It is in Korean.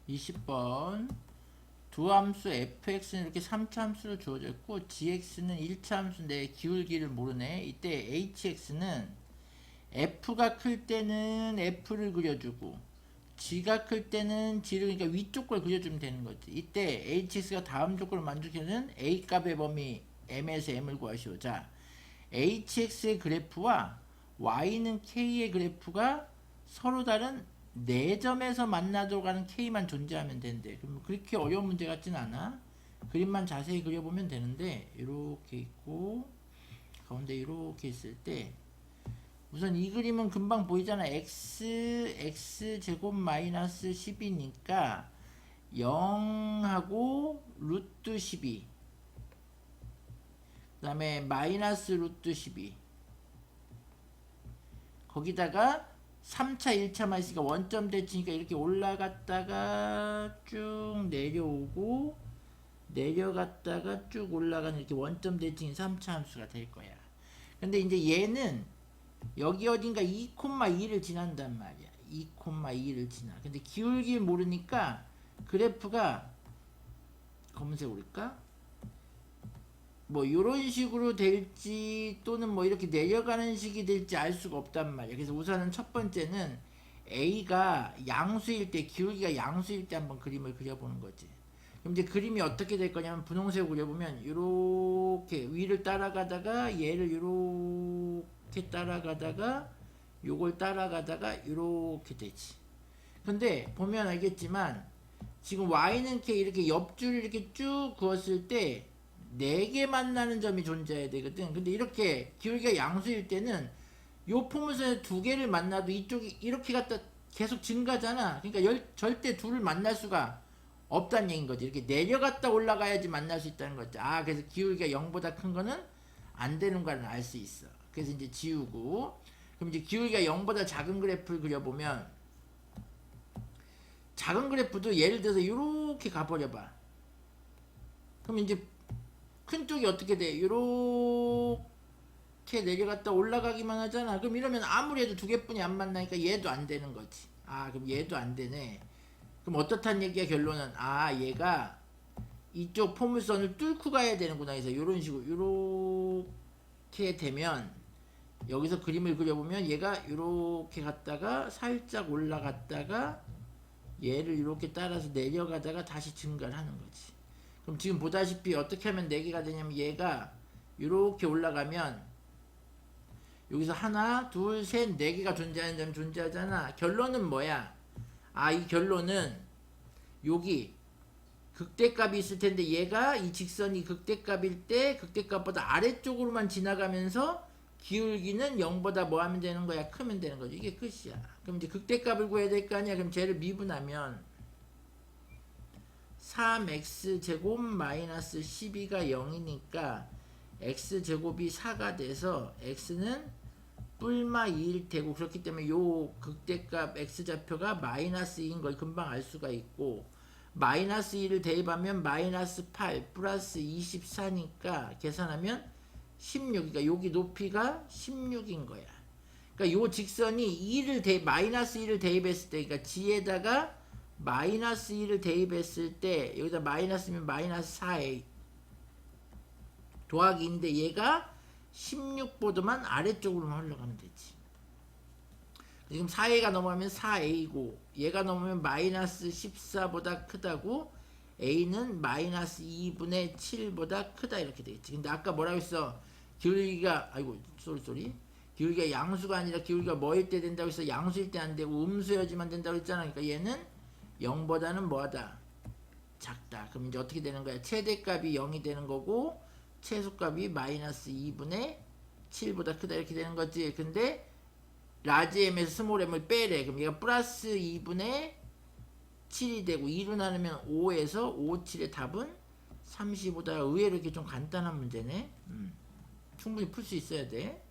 20번 두 함수 fx는 이렇게 3차 함수로 주어져 있고 gx는 1차 함수인데 기울기를 모르네. 이때 hx는 f가 클 때는 f를 그려주고 g가 클 때는 g를, 그러니까 위쪽 걸 그려주면 되는 거지. 이때 hx가 다음 조건을 만족해주는 a 값의 범위 m에서 m을 구하시오. 자, hx의 그래프와 y는 k의 그래프가 서로 다른 4점에서 만나도록 하는 k만 존재하면 된대. 그럼 그렇게 어려운 문제 같진 않아. 그림만 자세히 그려보면 되는데 이렇게 있고 가운데 이렇게 있을 때 우선 이 그림은 금방 보이잖아. x 제곱 마이너스 10이니까 0하고 루트 12, 그 다음에 마이너스 루트 12, 거기다가 3차 1차만 있으니까 원점 대칭이니까 이렇게 올라갔다가 쭉 내려오고 내려갔다가 쭉 올라가는 이렇게 원점 대칭이 3차 함수가 될 거야. 근데 이제 얘는 여기 어딘가 2,2를 지난단 말이야. 2,2를 지나. 근데 기울기를 모르니까 그래프가 검은색 오릴까? 뭐 이런 식으로 될지 또는 뭐 이렇게 내려가는 식이 될지 알 수가 없단 말이야. 그래서 우선은 첫 번째는 A가 양수일 때, 기울기가 양수일 때 한번 그림을 그려보는 거지. 그럼 이제 그림이 어떻게 될 거냐면 분홍색으로 그려보면 이렇게 위를 따라가다가 얘를 이렇게 따라가다가 요걸 따라가다가 이렇게 되지. 근데 보면 알겠지만 지금 y는 이렇게 옆줄을 이렇게 쭉 그었을 때 4개 만나는 점이 존재해야 되거든. 근데 이렇게 기울기가 양수일 때는 요 포물선에 2개를 만나도 이쪽이 이렇게 갖다 계속 증가잖아. 그러니까 절대 둘을 만날 수가 없다는 얘기인 거지. 이렇게 내려갔다 올라가야지 만날 수 있다는 거지. 아, 그래서 기울기가 0보다 큰 거는 안 되는 거는 알 수 있어. 그래서 이제 지우고, 그럼 이제 기울기가 0보다 작은 그래프를 그려보면 작은 그래프도 예를 들어서 이렇게 가버려봐. 그럼 이제 큰 쪽이 어떻게 돼? 이렇게 내려갔다 올라가기만 하잖아. 그럼 이러면 아무리 해도 2개뿐이 안 만나니까 얘도 안 되는 거지. 아, 그럼 얘도 안 되네. 그럼 어떻단 얘기야? 결론은 아, 얘가 이쪽 포물선을 뚫고 가야 되는구나. 그래서 이런 식으로 이렇게 되면 여기서 그림을 그려보면 얘가 이렇게 갔다가 살짝 올라갔다가 얘를 이렇게 따라서 내려가다가 다시 증가를 하는 거지. 그럼 지금 보다시피 어떻게 하면 4개가 되냐면 얘가 이렇게 올라가면 여기서 하나, 둘, 셋, 4개가 존재하는 점이 존재하잖아. 결론은 뭐야? 아, 이 결론은 여기 극대값이 있을 텐데 얘가 이 직선이 극대값일 때 극대값보다 아래쪽으로만 지나가면서 기울기는 0보다 뭐 하면 되는 거야? 크면 되는 거지. 이게 끝이야. 그럼 이제 극대값을 구해야 될 거 아니야? 그럼 쟤를 미분하면 3x제곱 마이너스 12가 0이니까 x제곱이 4가 돼서 x는 뿔마 2일 테고, 그렇기 때문에 요 극대값 x좌표가 마이너스 2인 걸 금방 알 수가 있고, 마이너스 2를 대입하면 마이너스 8 플러스 24니까 계산하면 16, 그러니까 여기 높이가 16인 거야. 그러니까 요 직선이 마이너스 2를 대입했을 때, 그러니까 g에다가 마이너스 2를 대입했을 때 여기다 마이너스면 마이너스 4a 더하기인데 얘가 16보다만 아래쪽으로만 흘러가면 되지. 지금 4a가 넘어가면 4a고 얘가 넘으면 마이너스 14보다 크다고, a는 마이너스 2분의 7보다 크다 이렇게 되겠지. 근데 아까 뭐라고 했어? 기울기가 쏘리 기울기가 양수가 아니라 기울기가 뭐일 때 된다고 했어? 양수일 때 안 되고 음수여야지만 된다고 했잖아. 그러니까 얘는 0보다는 뭐하다? 작다. 그럼 이제 어떻게 되는 거야? 최대값이 0이 되는 거고 최소값이 마이너스 2분의 7보다 크다 이렇게 되는 거지. 근데 라지 m에서 스몰 m을 빼래. 그럼 얘가 플러스 2분의 7이 되고 2로 나누면 5에서 5, 7의 답은 35다. 의외로 이렇게 좀 간단한 문제네. 충분히 풀 수 있어야 돼.